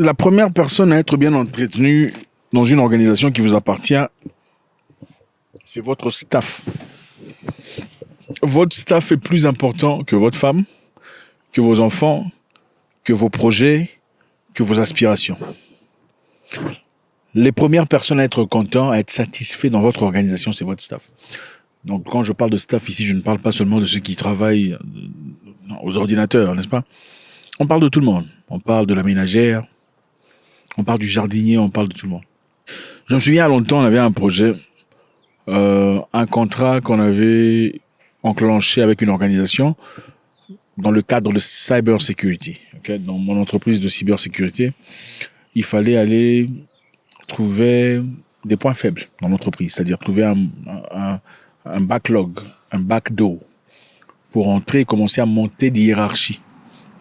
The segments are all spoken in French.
La première personne à être bien entretenue dans une organisation qui vous appartient, c'est votre staff. Votre staff est plus important que votre femme, que vos enfants, que vos projets, que vos aspirations. Les premières personnes à être contents, à être satisfaits dans votre organisation, c'est votre staff. Donc quand je parle de staff ici, je ne parle pas seulement de ceux qui travaillent aux ordinateurs, n'est-ce pas? On parle de tout le monde. On parle de la ménagère, on parle du jardinier, on parle de tout le monde. Je me souviens, il y a longtemps, on avait un projet, un contrat qu'on avait enclenché avec une organisation dans le cadre de cyber security. Okay? Dans mon entreprise de cybersécurité, il fallait aller trouver des points faibles dans l'entreprise, c'est-à-dire trouver un backlog, un backdoor pour entrer et commencer à monter des hiérarchies.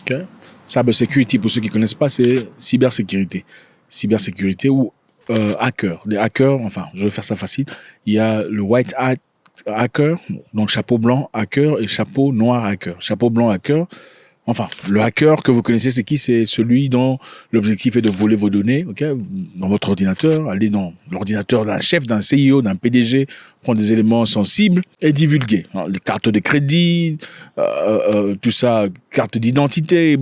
Okay? Cyber security, pour ceux qui ne connaissent pas, c'est cybersécurité. Cybersécurité ou hacker. Les hackers, enfin, je vais faire ça facile. Il y a le white hat hacker, donc chapeau blanc hacker et chapeau noir hacker. Chapeau blanc hacker, enfin, le hacker que vous connaissez, c'est qui? C'est celui dont l'objectif est de voler vos données, ok, dans votre ordinateur, aller dans l'ordinateur d'un chef, d'un CEO, d'un PDG, prendre des éléments sensibles et divulguer. Les cartes de crédit, tout ça, carte d'identité,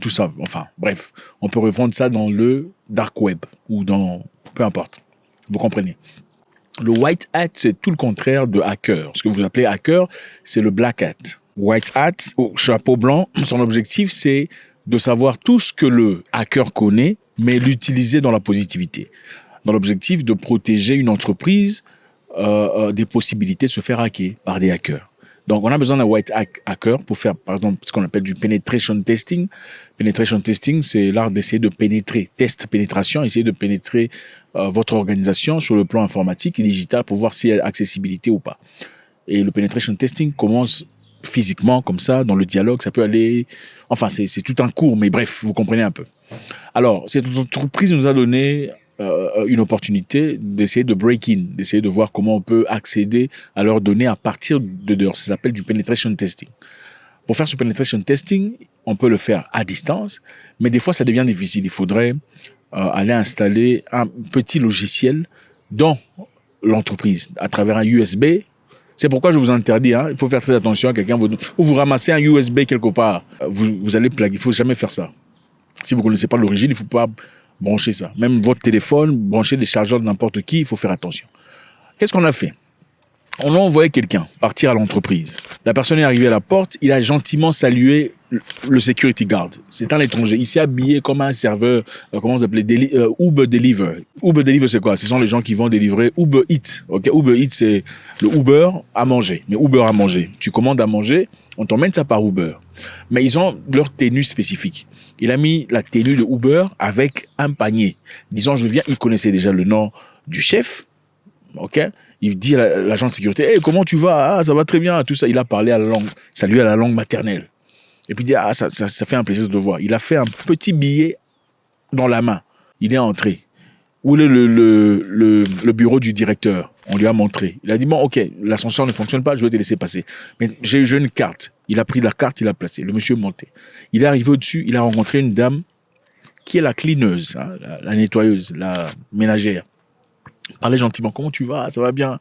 tout ça. Enfin, bref, on peut revendre ça dans le dark web ou dans, peu importe. Vous comprenez. Le white hat, c'est tout le contraire de hacker. Ce que vous appelez hacker, c'est le black hat. White hat, au chapeau blanc, son objectif, c'est de savoir tout ce que le hacker connaît, mais l'utiliser dans la positivité. Dans l'objectif de protéger une entreprise des possibilités de se faire hacker par des hackers. Donc, on a besoin d'un white hacker pour faire, par exemple, ce qu'on appelle du penetration testing. Penetration testing, c'est l'art d'essayer de pénétrer. Test pénétration, essayer de pénétrer votre organisation sur le plan informatique et digital pour voir s'il y a accessibilité ou pas. Et le penetration testing commence physiquement, comme ça, dans le dialogue. Ça peut aller... Enfin, c'est tout un cours, mais bref, vous comprenez un peu. Alors, cette entreprise nous a donné une opportunité d'essayer de break-in, d'essayer de voir comment on peut accéder à leurs données à partir de dehors. Ça s'appelle du penetration testing. Pour faire ce penetration testing, on peut le faire à distance, mais des fois, ça devient difficile. Il faudrait aller installer un petit logiciel dans l'entreprise à travers un USB. C'est pourquoi je vous interdis, il faut faire très attention à quelqu'un, ou vous ramassez un USB quelque part, vous allez plaguer, il ne faut jamais faire ça. Si vous ne connaissez pas l'origine, il ne faut pas brancher ça. Même votre téléphone, brancher des chargeurs de n'importe qui, il faut faire attention. Qu'est-ce qu'on a fait? On a envoyé quelqu'un partir à l'entreprise. La personne est arrivée à la porte, il a gentiment salué le security guard. C'est un étranger. Il s'est habillé comme un serveur, comment on s'appelait, Uber Deliver. Uber Deliver, c'est quoi? Ce sont les gens qui vont délivrer Uber Eats. Okay? Uber Eats, c'est le Uber à manger. Mais Uber à manger. Tu commandes à manger, on t'emmène ça par Uber. Mais ils ont leur tenue spécifique. Il a mis la tenue de Uber avec un panier. Disons, il connaissait déjà le nom du chef. Ok, il dit à l'agent de sécurité, hey, comment tu vas? Ah, ça va très bien, tout ça. Il a parlé à la langue, salué à la langue maternelle. Et puis il dit, ah, ça fait un plaisir de te voir. Il a fait un petit billet dans la main. Il est entré. Où est le bureau du directeur? On lui a montré. Il a dit, bon, ok, l'ascenseur ne fonctionne pas, je vais te laisser passer. Mais j'ai une carte. Il a pris la carte, il a placé. Le monsieur est monté. Il est arrivé au-dessus, il a rencontré une dame qui est la cleaneuse, la nettoyeuse, la ménagère. Parlait gentiment, comment tu vas? Ça va bien?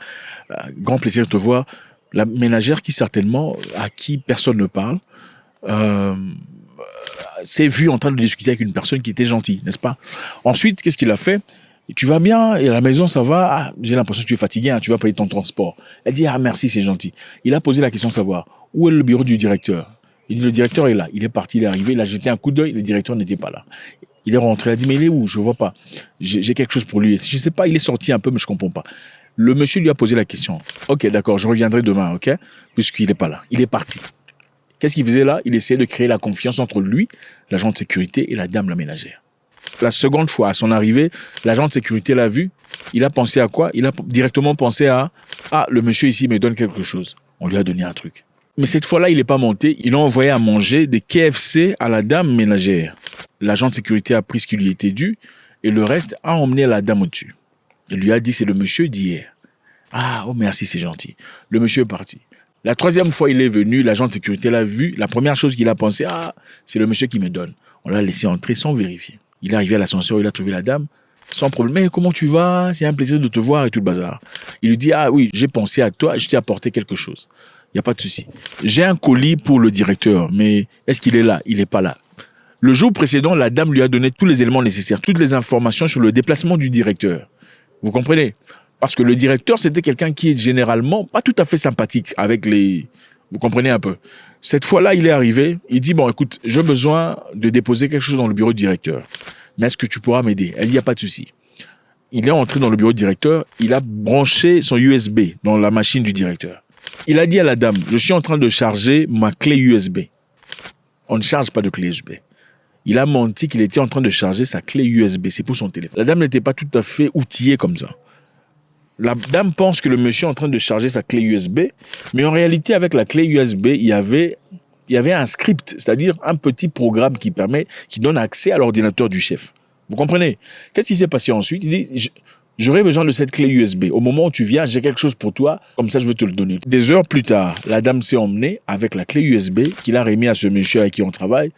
Grand plaisir de te voir. La ménagère à qui personne ne parle, s'est vue en train de discuter avec une personne qui était gentille, n'est-ce pas? Ensuite, qu'est-ce qu'il a fait? Tu vas bien? Et à la maison, ça va? Ah, j'ai l'impression que tu es fatigué, tu vas payer ton transport. Elle dit, ah merci, c'est gentil. Il a posé la question de savoir, où est le bureau du directeur? Il dit, le directeur est là. Il est parti, il est arrivé, il a jeté un coup d'œil, le directeur n'était pas là. Il est rentré, il a dit, mais il est où? Je vois pas. J'ai quelque chose pour lui. Je sais pas, il est sorti un peu, mais je comprends pas. Le monsieur lui a posé la question. Ok, d'accord, je reviendrai demain, ok? Puisqu'il est pas là. Il est parti. Qu'est-ce qu'il faisait là? Il essayait de créer la confiance entre lui, l'agent de sécurité, et la dame, la ménagère. La seconde fois, à son arrivée, l'agent de sécurité l'a vu. Il a pensé à quoi? Il a directement pensé à, ah, le monsieur ici me donne quelque chose. On lui a donné un truc. Mais cette fois-là, il n'est pas monté. Il a envoyé à manger des KFC à la dame ménagère. L'agent de sécurité a pris ce qui lui était dû et le reste a emmené la dame au-dessus. Il lui a dit, c'est le monsieur d'hier. Ah, oh merci, c'est gentil. Le monsieur est parti. La troisième fois, il est venu, l'agent de sécurité l'a vu. La première chose qu'il a pensé, ah, c'est le monsieur qui me donne. On l'a laissé entrer sans vérifier. Il est arrivé à l'ascenseur, il a trouvé la dame, sans problème. Mais comment tu vas? C'est un plaisir de te voir et tout le bazar. Il lui dit, ah oui, j'ai pensé à toi, je t'ai apporté quelque chose. Il n'y a pas de souci. J'ai un colis pour le directeur, mais est-ce qu'il est là? Il n'est pas là. Le jour précédent, la dame lui a donné tous les éléments nécessaires, toutes les informations sur le déplacement du directeur. Vous comprenez? Parce que le directeur, c'était quelqu'un qui est généralement pas tout à fait sympathique avec les... Vous comprenez un peu? Cette fois-là, il est arrivé, il dit, bon, écoute, j'ai besoin de déposer quelque chose dans le bureau du directeur. Mais est-ce que tu pourras m'aider? Elle dit, il n'y a pas de souci. Il est entré dans le bureau du directeur, il a branché son USB dans la machine du directeur. Il a dit à la dame, je suis en train de charger ma clé USB. On ne charge pas de clé USB. Il a menti qu'il était en train de charger sa clé USB, c'est pour son téléphone. La dame n'était pas tout à fait outillée comme ça. La dame pense que le monsieur est en train de charger sa clé USB, mais en réalité, avec la clé USB, il y avait un script, c'est-à-dire un petit programme qui donne accès à l'ordinateur du chef. Vous comprenez? Qu'est-ce qui s'est passé ensuite? Il dit, j'aurais besoin de cette clé USB. Au moment où tu viens, j'ai quelque chose pour toi, comme ça je vais te le donner. Des heures plus tard, la dame s'est emmenée avec la clé USB qu'il a remis à ce monsieur avec qui on travaille.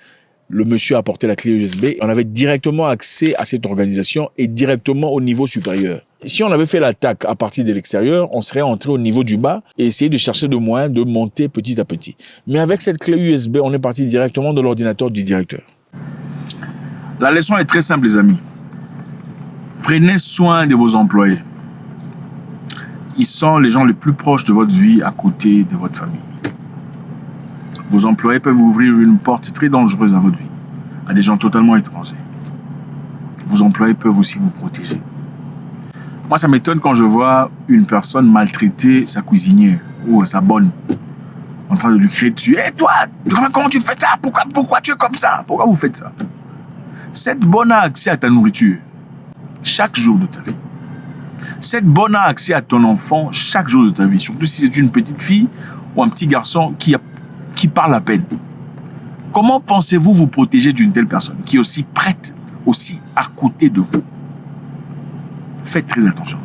Le monsieur a apporté la clé USB. On avait directement accès à cette organisation et directement au niveau supérieur. Si on avait fait l'attaque à partir de l'extérieur, on serait entré au niveau du bas et essayé de chercher de moyens de monter petit à petit. Mais avec cette clé USB, on est parti directement de l'ordinateur du directeur. La leçon est très simple, les amis. Prenez soin de vos employés. Ils sont les gens les plus proches de votre vie à côté de votre famille. Vos employés peuvent ouvrir une porte très dangereuse à votre vie, à des gens totalement étrangers. Vos employés peuvent aussi vous protéger. Moi, ça m'étonne quand je vois une personne maltraiter sa cuisinière ou sa bonne, en train de lui crier dessus. Hé, toi, comment tu fais ça? Pourquoi tu es comme ça? Pourquoi vous faites ça? Cette bonne a accès à ta nourriture chaque jour de ta vie. Cette bonne a accès à ton enfant chaque jour de ta vie, surtout si c'est une petite fille ou un petit garçon qui parle à peine. Comment pensez-vous vous protéger d'une telle personne qui est aussi prête, aussi à côté de vous? Faites très attention.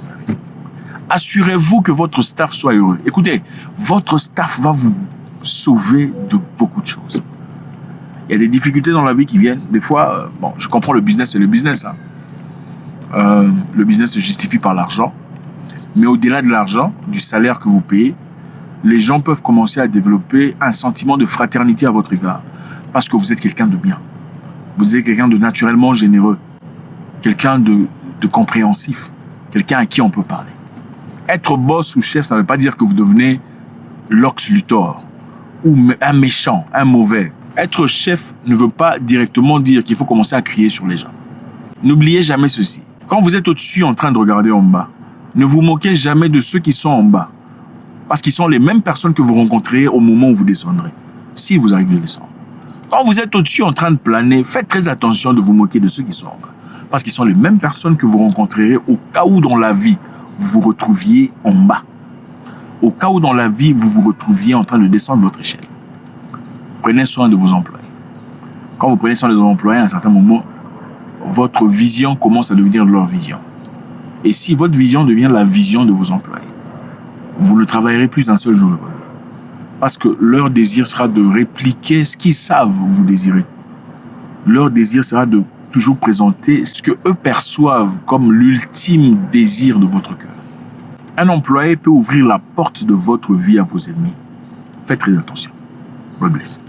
Assurez-vous que votre staff soit heureux. Écoutez, votre staff va vous sauver de beaucoup de choses. Il y a des difficultés dans la vie qui viennent. Des fois, je comprends, le business, c'est le business. Le business se justifie par l'argent. Mais au-delà de l'argent, du salaire que vous payez, les gens peuvent commencer à développer un sentiment de fraternité à votre égard. Parce que vous êtes quelqu'un de bien. Vous êtes quelqu'un de naturellement généreux. Quelqu'un de compréhensif. Quelqu'un à qui on peut parler. Être boss ou chef, ça ne veut pas dire que vous devenez Lex Luthor. Ou un méchant, un mauvais. Être chef ne veut pas directement dire qu'il faut commencer à crier sur les gens. N'oubliez jamais ceci. Quand vous êtes au-dessus en train de regarder en bas, ne vous moquez jamais de ceux qui sont en bas. Parce qu'ils sont les mêmes personnes que vous rencontrez au moment où vous descendrez. Si vous arrivez à descendre. Quand vous êtes au-dessus en train de planer, faites très attention de vous moquer de ceux qui sont en bas. Parce qu'ils sont les mêmes personnes que vous rencontrerez au cas où dans la vie, vous vous retrouviez en bas. Au cas où dans la vie, vous vous retrouviez en train de descendre votre échelle. Prenez soin de vos employés. Quand vous prenez soin de vos employés, à un certain moment, votre vision commence à devenir leur vision. Et si votre vision devient la vision de vos employés, vous ne travaillerez plus un seul jour de votre vie. Parce que leur désir sera de répliquer ce qu'ils savent vous désirer. Leur désir sera de toujours présenter ce que eux perçoivent comme l'ultime désir de votre cœur. Un employé peut ouvrir la porte de votre vie à vos ennemis. Faites très attention. God bless.